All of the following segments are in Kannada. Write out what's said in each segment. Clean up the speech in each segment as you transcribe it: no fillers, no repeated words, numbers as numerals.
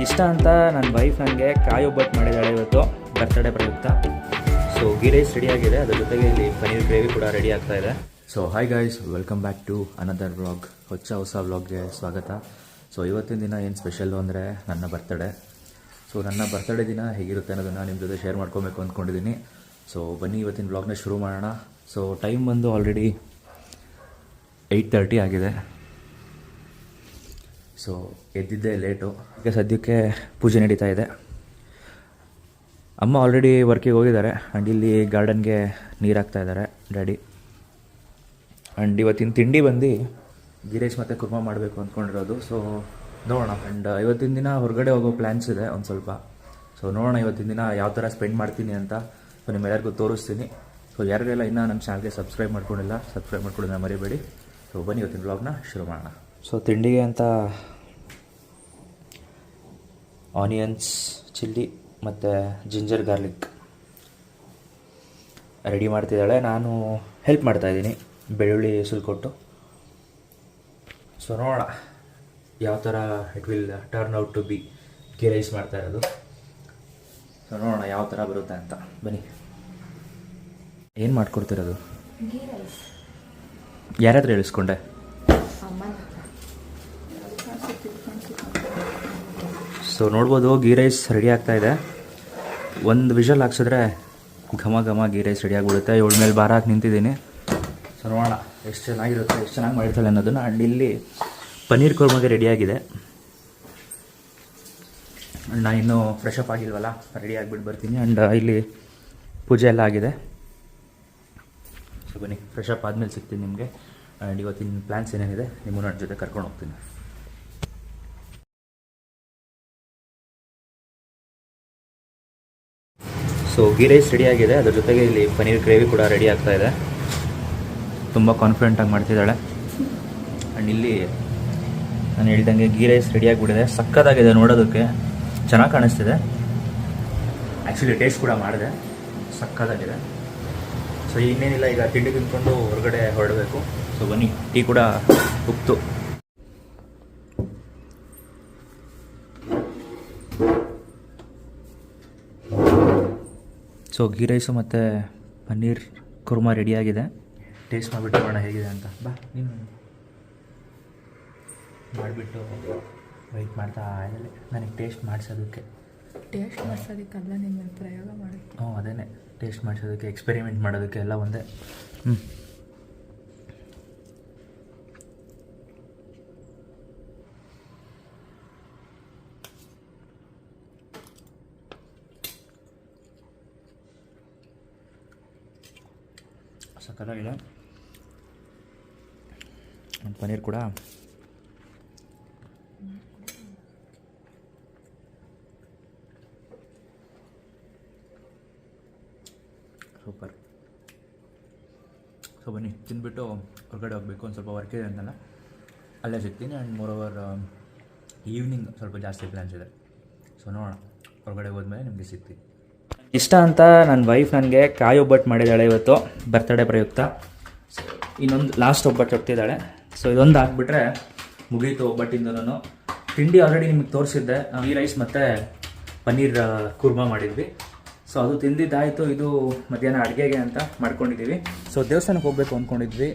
ಇಷ್ಟ ಅಂತ ನನ್ನ ವೈಫ್ ನನಗೆ ಕಾಯಿ ಒಬ್ಬಟ್ಟು ಮಾಡಿದ್ದಾಳೆ ಇವತ್ತು ಬರ್ತಡೇ ಪ್ರಯುಕ್ತ. ಸೊ ಗೀ ರೈಸ್ ರೆಡಿ ಆಗಿದೆ, ಅದ್ರ ಜೊತೆಗೆ ಇಲ್ಲಿ ಪನ್ನೀರ್ ಗ್ರೇವಿ ಕೂಡ ರೆಡಿ ಆಗ್ತಾ ಇದೆ. So hi guys, welcome back to another vlog. ಹೊಸ ವ್ಲಾಗ್ಗೆ ಸ್ವಾಗತ. ಸೊ ಇವತ್ತಿನ ದಿನ ಏನು ಸ್ಪೆಷಲ್ಲು ಅಂದರೆ ನನ್ನ ಬರ್ತಡೇ. ಸೊ ನನ್ನ ಬರ್ತಡೇ ದಿನ ಹೇಗಿರುತ್ತೆ ಅನ್ನೋದನ್ನು ನಿಮ್ಮ ಜೊತೆ ಶೇರ್ ಮಾಡ್ಕೊಬೇಕು ಅಂದ್ಕೊಂಡಿದ್ದೀನಿ. ಸೊ ಬನ್ನಿ ಇವತ್ತಿನ ವ್ಲಾಗ್ನ ಶುರು ಮಾಡೋಣ. ಸೊ ಟೈಮ್ ಬಂದು ಆಲ್ರೆಡಿ 8:30 ಆಗಿದೆ. ಸೊ ಎದ್ದಿದ್ದೆ ಲೇಟು. ಈಗ ಸದ್ಯಕ್ಕೆ ಪೂಜೆ ನಡೀತಾ ಇದೆ. ಅಮ್ಮ ಆಲ್ರೆಡಿ ವರ್ಕಿಗೆ ಹೋಗಿದ್ದಾರೆ. ಆ್ಯಂಡ್ ಇಲ್ಲಿ ಗಾರ್ಡನ್ಗೆ ನೀರು ಹಾಕ್ತಾ ಇದ್ದಾರೆ ಡ್ಯಾಡಿ. ಆ್ಯಂಡ್ ಇವತ್ತಿನ ತಿಂಡಿ ಬಂದು ಗೀ ರೈಸ್ ಮತ್ತು ಕುರ್ಮಾ ಮಾಡಬೇಕು ಅಂದ್ಕೊಂಡಿರೋದು. ಸೊ ನೋಡೋಣ. ಆ್ಯಂಡ್ ಇವತ್ತಿನ ದಿನ ಹೊರಗಡೆ ಹೋಗೋ ಪ್ಲ್ಯಾನ್ಸ್ ಇದೆ ಒಂದು ಸ್ವಲ್ಪ. ಸೊ ನೋಡೋಣ ಇವತ್ತಿನ ದಿನ ಯಾವ ಥರ ಸ್ಪೆಂಡ್ ಮಾಡ್ತೀನಿ ಅಂತ. ಸೊ ನಿಮ್ಮೆಲ್ಲರಿಗೂ ತೋರಿಸ್ತೀನಿ. ಸೊ ಯಾರಿಗೆಲ್ಲ ಇನ್ನೂ ನಮ್ಮ ಚಾನಲ್ಗೆ ಸಬ್ಸ್ಕ್ರೈಬ್ ಮಾಡ್ಕೊಂಡಿಲ್ಲ, ಸಬ್ಸ್ಕ್ರೈಬ್ ಮಾಡ್ಕೊಳ್ಳೋದನ್ನ ಮರಿಬೇಡಿ. ಸೊ ಬನ್ನಿ ಇವತ್ತಿನ ವ್ಲಾಗ್ನ ಶುರು ಮಾಡೋಣ. ಸೊ ತಿಂಡಿಗೆ ಅಂತ ಆನಿಯನ್ಸ್, ಚಿಲ್ಲಿ ಮತ್ತು ಜಿಂಜರ್ ಗಾರ್ಲಿಕ್ ರೆಡಿ ಮಾಡ್ತಿದ್ದಾಳೆ. ನಾನು ಹೆಲ್ಪ್ ಮಾಡ್ತಾಯಿದ್ದೀನಿ, ಬೆಳ್ಳುಳ್ಳಿ ಸುಲ್ಕೊಟ್ಟು. ಸೊ ನೋಡೋಣ ಯಾವ ಥರ it will turn out to be ghee rice ಮಾಡ್ತಾ ಇರೋದು. ಸೊ ನೋಡೋಣ ಯಾವ ಥರ ಬರುತ್ತೆ ಅಂತ. ಬನ್ನಿ. ಏನು ಮಾಡ್ಕೊಡ್ತಿರೋದು? ಯಾರಾದ್ರೂ ಹೇಳಿಸ್ಕೊಂಡೆ? ಸೊ ನೋಡ್ಬೋದು ಗೀ ರೈಸ್ ರೆಡಿ ಆಗ್ತಾ ಇದೆ. ಒಂದು ವಿಷಲ್ ಹಾಕ್ಸಿದ್ರೆ ಘಮ ಘಮ ಗೀ ರೈಸ್ ರೆಡಿ ಆಗಿಬಿಡುತ್ತೆ. 7 ಮೇಲೆ ಭಾರ ಹಾಕಿ ನಿಂತಿದ್ದೀನಿ. ಸೊ ನೋಡೋಣ ಎಷ್ಟು ಚೆನ್ನಾಗಿರುತ್ತೆ, ಎಷ್ಟು ಚೆನ್ನಾಗಿ ಮಾಡಿರ್ತಾಳೆ ಅನ್ನೋದನ್ನು. ಆ್ಯಂಡ್ ಇಲ್ಲಿ ಪನ್ನೀರ್ ಕುರ್ಮಗೆ ರೆಡಿಯಾಗಿದೆ. ನಾನು ಇನ್ನೂ ಫ್ರೆಶ್ ಅಪ್ ಆಗಿಲ್ವಲ್ಲ, ರೆಡಿ ಆಗಿಬಿಟ್ಟು ಬರ್ತೀನಿ. ಆ್ಯಂಡ್ ಇಲ್ಲಿ ಪೂಜೆ ಎಲ್ಲ ಆಗಿದೆ. ಸೊ ಬನ್ನಿ, ಫ್ರೆಶ್ ಅಪ್ ಆದಮೇಲೆ ಸಿಗ್ತೀನಿ ನಿಮಗೆ. ಆ್ಯಂಡ್ ಇವತ್ತಿನ ಪ್ಲ್ಯಾನ್ಸ್ ಏನೇನಿದೆ ನಿಮ್ಮನ್ನು ನನ್ನ ಜೊತೆ ಕರ್ಕೊಂಡು ಹೋಗ್ತೀನಿ. ಸೊ ಗೀ ರೈಸ್ ರೆಡಿ ಆಗಿದೆ, ಅದ್ರ ಜೊತೆಗೆ ಇಲ್ಲಿ ಪನ್ನೀರ್ ಗ್ರೇವಿ ಕೂಡ ರೆಡಿ ಆಗ್ತಾ ಇದೆ. ತುಂಬ ಕಾನ್ಫಿಡೆಂಟಾಗಿ ಮಾಡ್ತಿದ್ದಾಳೆ. ಆ್ಯಂಡ್ ಇಲ್ಲಿ ನಾನು ಹೇಳಿದಂಗೆ ಗೀ ರೈಸ್ ರೆಡಿ ಆಗಿಬಿಟ್ಟಿದೆ. ಸಕ್ಕತ್ತಾಗಿದೆ, ನೋಡೋದಕ್ಕೆ ಚೆನ್ನಾಗಿ ಕಾಣಿಸ್ತಿದೆ. ಆ್ಯಕ್ಚುಲಿ ಟೇಸ್ಟ್ ಕೂಡ ಮಾಡಿದೆ, ಸಕ್ಕತ್ತಾಗಿದೆ. ಸೊ ಇನ್ನೇನಿಲ್ಲ, ಈಗ ತಿಂಡಿ ತಿಂದ್ಕೊಂಡು ಹೊರಗಡೆ ಹೊರಡಬೇಕು. ಸೊ ಬನ್ನಿ, ಟೀ ಕೂಡ ಉಕ್ತು. ಸೊ ಗೀ ರೈಸು ಮತ್ತು ಪನ್ನೀರ್ ಕುರ್ಮಾ ರೆಡಿಯಾಗಿದೆ. ಟೇಸ್ಟ್ ಮಾಡಿಬಿಟ್ಟು ನೋಡೋಣ ಹೇಗಿದೆ ಅಂತ. ಬಾ, ನೀನು ಮಾಡಿಬಿಟ್ಟು ವೆಯ್ಟ್ ಮಾಡ್ತಾ ಇದ್ದಲ್ಲಿ ನನಗೆ ಟೇಸ್ಟ್ ಮಾಡಿಸೋದಕ್ಕೆ ಮಾಡಿಸೋದಕ್ಕಲ್ಲ, ನಿಮ್ಮ ಪ್ರಯೋಗ ಮಾಡೋಕ್ಕೆ. ಹ್ಞೂ, ಅದೇ ಟೇಸ್ಟ್ ಮಾಡಿಸೋದಕ್ಕೆ, ಎಕ್ಸ್ಪೆರಿಮೆಂಟ್ ಮಾಡೋದಕ್ಕೆ ಎಲ್ಲ ಒಂದೇ. ಸಕ್ಕತ್ತಾಗಿದೆ. ಪನ್ನೀರ್ ಕೂಡ ಸೂಪರ್. ಸೊ ಬನ್ನಿ, ತಿಂದ್ಬಿಟ್ಟು ಹೊರಗಡೆ ಹೋಗಬೇಕು. ಒಂದು ಸ್ವಲ್ಪ ವರ್ಕ್ ಇದೆ ಅಂತಲ್ಲ, ಅಲ್ಲೇ ಸಿಗ್ತೀನಿ. ಆ್ಯಂಡ್ ಮೋರೋವರ್ ಈವ್ನಿಂಗ್ ಸ್ವಲ್ಪ ಜಾಸ್ತಿ ಪ್ಲ್ಯಾನ್ಸ್ ಇದೆ. ಸೊ ನೋಡೋಣ, ಹೊರಗಡೆ ಹೋದ್ಮೇಲೆ ನಿಮಗೆ ಸಿಗ್ತೀನಿ. ಇಷ್ಟ ಅಂತ ನನ್ನ ವೈಫ್ ನನಗೆ ಕಾಯಿ ಒಬ್ಬಟ್ಟು ಮಾಡಿದ್ದಾಳೆ ಇವತ್ತು ಬರ್ತಡೇ ಪ್ರಯುಕ್ತ. ಇನ್ನೊಂದು ಲಾಸ್ಟ್ ಒಬ್ಬಟ್ಟು ಹೊಡ್ತಿದ್ದಾಳೆ. ಸೊ ಇದೊಂದು ಹಾಕ್ಬಿಟ್ರೆ ಮುಗೀತು ಒಬ್ಬಟ್ಟಿಂದನೂ. ತಿಂಡಿ ಆಲ್ರೆಡಿ ನಿಮಗೆ ತೋರಿಸಿದ್ದೆ, ಗೀ ರೈಸ್ ಮತ್ತು ಪನ್ನೀರ್ ಕುರ್ಮಾ ಮಾಡಿದ್ವಿ. ಸೊ ಅದು ತಿಂದಿದ್ದಾಯಿತು. ಇದು ಮಧ್ಯಾಹ್ನ ಅಡುಗೆಗೆ ಅಂತ ಮಾಡ್ಕೊಂಡಿದ್ದೀವಿ. ಸೊ ದೇವಸ್ಥಾನಕ್ಕೆ ಹೋಗಬೇಕು ಅಂದ್ಕೊಂಡಿದ್ವಿ.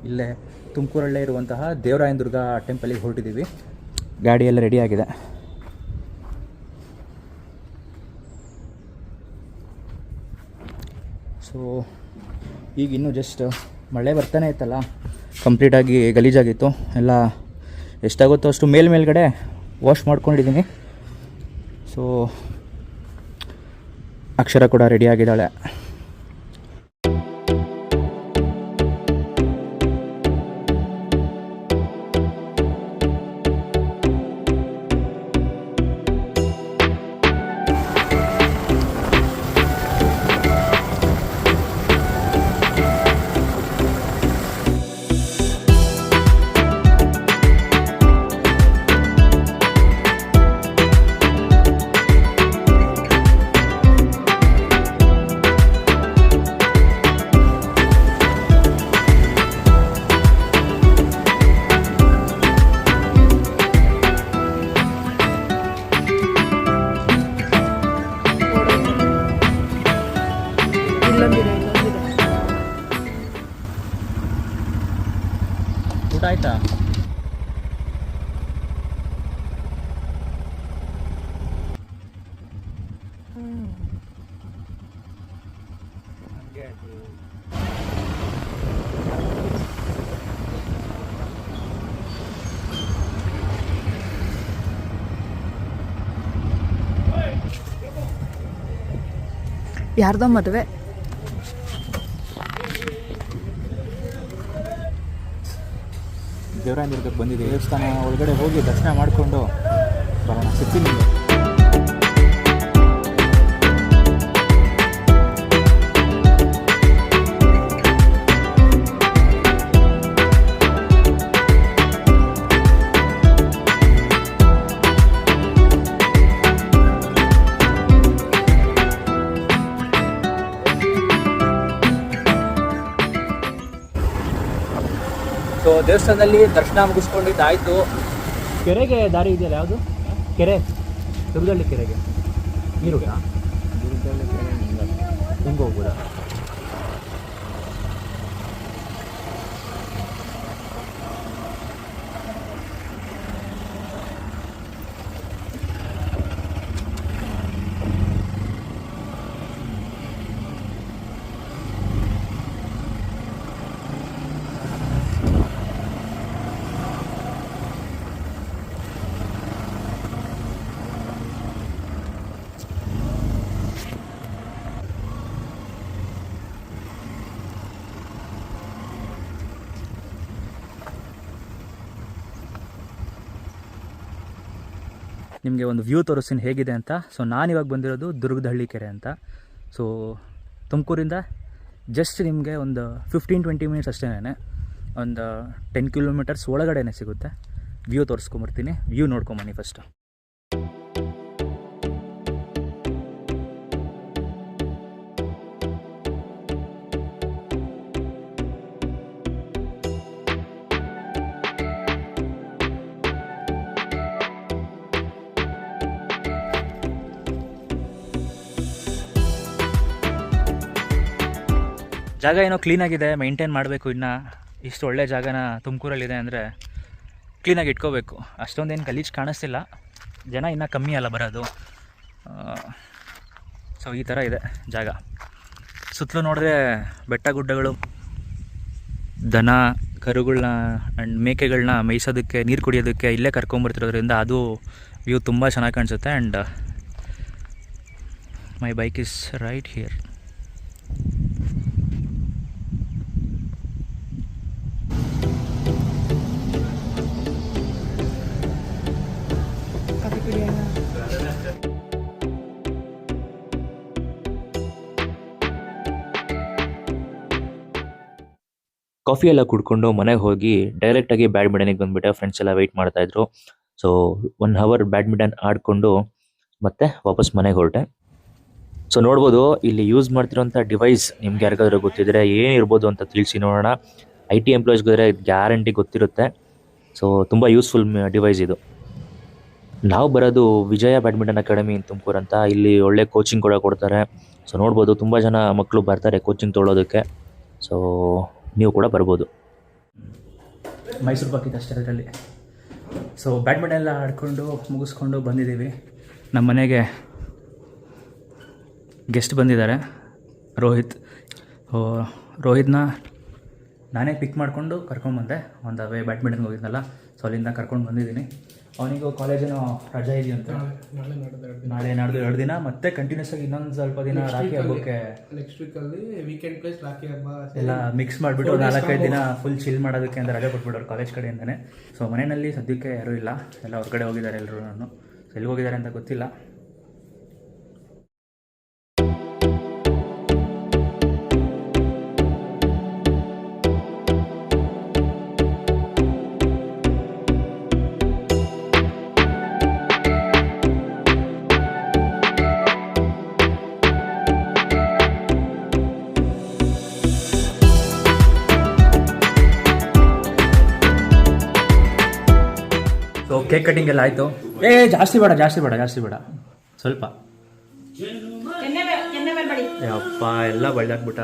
ಇಲ್ಲೇ ತುಮಕೂರಲ್ಲೇ ಇರುವಂತಹ ದೇವರಾಯನ ದುರ್ಗ ಟೆಂಪಲಿಗೆ ಹೊರಟಿದ್ದೀವಿ. ಗಾಡಿ ಎಲ್ಲ ರೆಡಿಯಾಗಿದೆ. ಸೊ ಈಗ ಇನ್ನೂ ಜಸ್ಟ್ ಮಳೆ ಬರ್ತಾನೆ ಇತ್ತಲ್ಲ, ಕಂಪ್ಲೀಟಾಗಿ ಗಲೀಜಾಗಿತ್ತು. ಎಲ್ಲ ಎಷ್ಟಾಗುತ್ತೋ ಅಷ್ಟು ಮೇಲ್ಗಡೆ ವಾಶ್ ಮಾಡ್ಕೊಂಡಿದ್ದೀನಿ. ಸೊ ಅಕ್ಷರ ಕೂಡ ರೆಡಿಯಾಗಿದ್ದಾಳೆ. ಊಟ ಆಯ್ತಾ? ಯಾರ್ದೋ ಮದುವೆ. ದೇವರಾಯನದುರ್ಗಕ್ಕೆ ಬಂದಿದ್ದೀವಿ. ದೇವಸ್ಥಾನ ಒಳಗಡೆ ಹೋಗಿ ದರ್ಶನ ಮಾಡಿಕೊಂಡು ಬರೋಣ. ಸಿಗ್ತೀನಿ. ಸೊ ದೇವಸ್ಥಾನದಲ್ಲಿ ದರ್ಶನ ಮುಗಿಸ್ಕೊಂಡಿದ್ದಾಯಿತು. ಕೆರೆಗೆ ದಾರಿ ಇದೆಯಲ್ಲ, ಯಾವುದು ಕೆರೆ? ದುರ್ಗದಳ್ಳಿ ಕೆರೆಗೆ ನೀರುಂಟಾ? ದುರ್ಗದಳ್ಳಿ ಕೆರೆ ಹಿಂಗೆ ಹೋಗ್ಬೋದಾ? ನಿಮಗೆ ಒಂದು ವ್ಯೂ ತೋರಿಸ್ತೀನಿ ಹೇಗಿದೆ ಅಂತ. ಸೊ ನಾನಿವಾಗ ಬಂದಿರೋದು ದುರ್ಗದಹಳ್ಳಿ ಕೆರೆ ಅಂತ. ಸೊ ತುಮಕೂರಿಂದ ಜಸ್ಟ್ ನಿಮಗೆ ಒಂದು 15-20 ಮಿನಿಟ್ಸ್ ಅಷ್ಟೇ, ಒಂದು 10 ಕಿಲೋಮೀಟರ್ಸ್ ಒಳಗಡೆ ಸಿಗುತ್ತೆ. ವ್ಯೂ ತೋರಿಸ್ಕೊಂಬರ್ತೀನಿ. ವ್ಯೂ ನೋಡ್ಕೊಂಬನ್ನಿ ಫಸ್ಟು. ಜಾಗ ಏನೋ ಕ್ಲೀನಾಗಿದೆ, ಮೇಂಟೈನ್ ಮಾಡಬೇಕು. ಇನ್ನು ಇಷ್ಟು ಒಳ್ಳೆ ಜಾಗನ ತುಮಕೂರಲ್ಲಿದೆ ಅಂದರೆ ಕ್ಲೀನಾಗಿ ಇಟ್ಕೋಬೇಕು. ಅಷ್ಟೊಂದೇನು ಗಲೀಜು ಕಾಣಿಸ್ತಿಲ್ಲ, ಜನ ಇನ್ನೂ ಕಮ್ಮಿ ಅಲ್ಲ ಬರೋದು. ಸೊ ಈ ಥರ ಇದೆ ಜಾಗ. ಸುತ್ತಲೂ ನೋಡಿದ್ರೆ ಬೆಟ್ಟ ಗುಡ್ಡಗಳು, ದನ ಕರುಗಳನ್ನ ಆ್ಯಂಡ್ ಮೇಕೆಗಳನ್ನ ಮೇಯಿಸೋದಕ್ಕೆ, ನೀರು ಕುಡಿಯೋದಕ್ಕೆ ಇಲ್ಲೇ ಕರ್ಕೊಂಬರ್ತಿರೋದ್ರಿಂದ ಅದು ವ್ಯೂ ತುಂಬ ಚೆನ್ನಾಗಿ ಕಾಣಿಸುತ್ತೆ. And my bike is right here. Coffee ಎಲ್ಲ ಕುಡ್ಕೊಂಡು ಮನೆಗೆ ಹೋಗಿ ಡೈರೆಕ್ಟಾಗಿ ಬ್ಯಾಡ್ಮಿಂಟನಿಗೆ ಬಂದುಬಿಟ್ಟೆ. ಫ್ರೆಂಡ್ಸ್ ಎಲ್ಲ ವೆಯ್ಟ್ ಮಾಡ್ತಾಯಿದ್ರು. ಸೊ 1 ಅವರ್ ಬ್ಯಾಡ್ಮಿಂಟನ್ ಆಡಿಕೊಂಡು ಮತ್ತೆ ವಾಪಸ್ ಮನೆಗೆ ಹೊರಟೆ. ಸೊ ನೋಡ್ಬೋದು ಇಲ್ಲಿ ಯೂಸ್ ಮಾಡ್ತಿರೋಂಥ ಡಿವೈಸ್ ನಿಮ್ಗೆ ಯಾರಿಗಾದ್ರೂ ಗೊತ್ತಿದ್ರೆ ಏನಿರ್ಬೋದು ಅಂತ ತಿಳಿಸಿ ನೋಡೋಣ. IT ಎಂಪ್ಲಾಯೀಸ್ಗಾದ್ರೆ ಗ್ಯಾರಂಟಿ ಗೊತ್ತಿರುತ್ತೆ. ಸೊ ತುಂಬ ಯೂಸ್ಫುಲ್ ಡಿವೈಸ್ ಇದು. ನಾವು ಬರೋದು ವಿಜಯ ಬ್ಯಾಡ್ಮಿಂಟನ್ ಅಕಾಡೆಮಿ ಇನ್ ತುಮಕೂರು ಅಂತ. ಇಲ್ಲಿ ಒಳ್ಳೆ ಕೋಚಿಂಗ್ ಕೂಡ ಕೊಡ್ತಾರೆ. ಸೊ ನೋಡ್ಬೋದು ತುಂಬ ಜನ ಮಕ್ಕಳು ಬರ್ತಾರೆ ಕೋಚಿಂಗ್ ತೊಗೊಳೋದಕ್ಕೆ. ಸೊ ನೀವು ಕೂಡ ಬರ್ಬೋದು. ಮೈಸೂರು ಬಾಕಿತ್ತು ಅಷ್ಟೇ ಅದರಲ್ಲಿ. ಸೊ ಬ್ಯಾಡ್ಮಿಂಟನ್ ಎಲ್ಲ ಆಡಿಕೊಂಡು ಮುಗಿಸ್ಕೊಂಡು ಬಂದಿದ್ದೀವಿ. ನಮ್ಮ ಮನೆಗೆ ಗೆಸ್ಟ್ ಬಂದಿದ್ದಾರೆ, ರೋಹಿತ್ನ ನಾನೇ ಪಿಕ್ ಮಾಡಿಕೊಂಡು ಕರ್ಕೊಂಡ್ಬಂದೆ. ಒಂದು ಅವೇ ಬ್ಯಾಡ್ಮಿಂಟನ್ಗೆ ಹೋಗಿದ್ನಲ್ಲ, ಸೊ ಅಲ್ಲಿಂದ ಕರ್ಕೊಂಡು ಬಂದಿದ್ದೀನಿ. ಅವನಿಗೂ ಕಾಲೇಜಿನ ರಜೆ ಇದೆಯಂತೆ, ನಾಳೆ ನಾಡ್ದು 2 ದಿನ, ಮತ್ತೆ ಕಂಟಿನ್ಯೂಸ್ ಆಗಿ ಇನ್ನೊಂದು ಸ್ವಲ್ಪ ದಿನ ರಾಖಿ ಹಬ್ಬಕ್ಕೆ ನೆಕ್ಸ್ಟ್ ವೀಕಲ್ಲಿ ವೀಕೆಂಡ್ ಪ್ಲೇಸ್ ರಾಖಿ ಹಬ್ಬ ಎಲ್ಲ ಮಿಕ್ಸ್ ಮಾಡಿಬಿಟ್ಟು 4-5 ದಿನ ಫುಲ್ ಚಿಲ್ ಮಾಡೋದಕ್ಕೆ ಅಂತ ರಜೆ ಕೊಟ್ಬಿಡೋರು ಕಾಲೇಜ್ ಕಡೆಯಿಂದನೇ. ಸೊ ಮನೆಯಲ್ಲಿ ಸದ್ಯಕ್ಕೆ ಯಾರೂ ಇಲ್ಲ, ಎಲ್ಲ ಹೊರಗಡೆ ಹೋಗಿದ್ದಾರೆ ಎಲ್ಲರೂ. ನಾನು ಎಲ್ಲಿಗೆ ಹೋಗಿದ್ದಾರೆ ಅಂತ ಗೊತ್ತಿಲ್ಲ. ಸೊ ಕೇಕ್ ಕಟಿಂಗ್ ಎಲ್ಲ ಆಯಿತು. ಜಾಸ್ತಿ ಬೇಡ ಸ್ವಲ್ಪ. ಅಪ್ಪ ಎಲ್ಲ ಬಳ್ದಾಕ್ಬಿಟ್ಟ.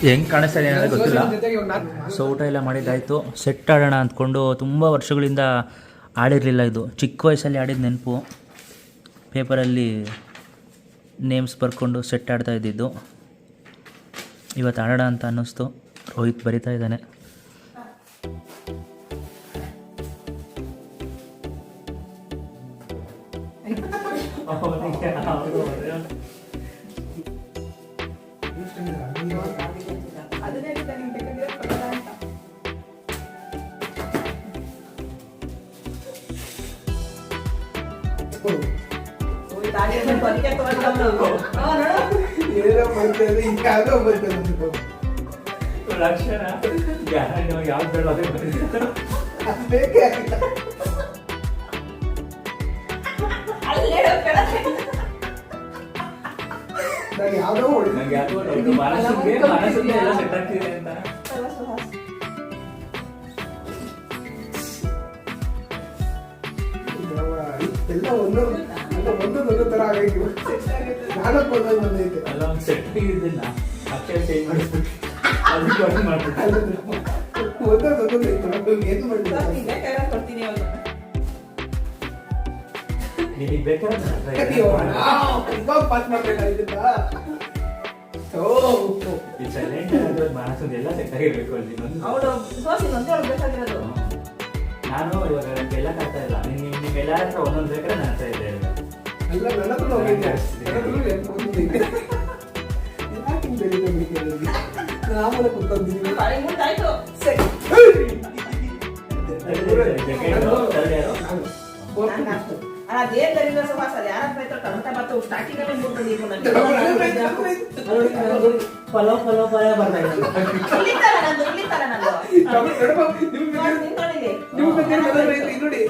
ಹೆಂಗೆ ಕಾಣಿಸ್ತಾ ಇದೆ ಅನ್ನೋದು ಗೊತ್ತಿಲ್ಲ. ಸೊ ಊಟ ಎಲ್ಲ ಮಾಡಿದ್ದಾಯಿತು. ಸೆಟ್ ಆಡೋಣ ಅಂದ್ಕೊಂಡು ತುಂಬ ವರ್ಷಗಳಿಂದ ಆಡಿರಲಿಲ್ಲ. ಇದು ಚಿಕ್ಕ ವಯಸ್ಸಲ್ಲಿ ಆಡಿದ ನೆನಪು. ಪೇಪರಲ್ಲಿ ನೇಮ್ಸ್ ಬರ್ಕೊಂಡು ಸೆಟ್ ಆಡ್ತಾ ಇದ್ದಿದ್ದು. ಇವತ್ತು ಆಡೋಣ ಅಂತ ಅನ್ನಿಸ್ತು. ರೋಹಿತ್ ಬರಿತಾ ಇದ್ದಾನೆ. ಎಲ್ಲ ಒಂದೊಂದು ತರ ಆಗೈತಿ. ನಾಲ್ಕು ಒಂದೊಂದು ಬಂದೈತೆ. ಏನು ಪಾಸ್ ಮಾಡ್ಬೇಕಾಗಿದ್ದ. ಎಲ್ಲ ಸೆಟ್ ಆಗಿರ್ಬೇಕು ಅಲ್ಲಿ. ನಾನು ಇವಾಗ ಎಲ್ಲ ಕಾಡ್ತಾ ಇಲ್ಲ. ನಿಮ್ಗೆಲ್ಲ ಹತ್ರ ಒಂದೊಂದು ಬೇಕಾದ್ರೆ ನಾನು ಹತ್ರ ಇದ್ದೆ. ಎಲ್ಲ ನನ್ನ ಹತ್ರ ಹೋಗಿದ್ದೆ. ಆಮೇಲೆ ಕುತ್ಕೊಂಡಿದ್ದೀನಿ. ನೋಡಿ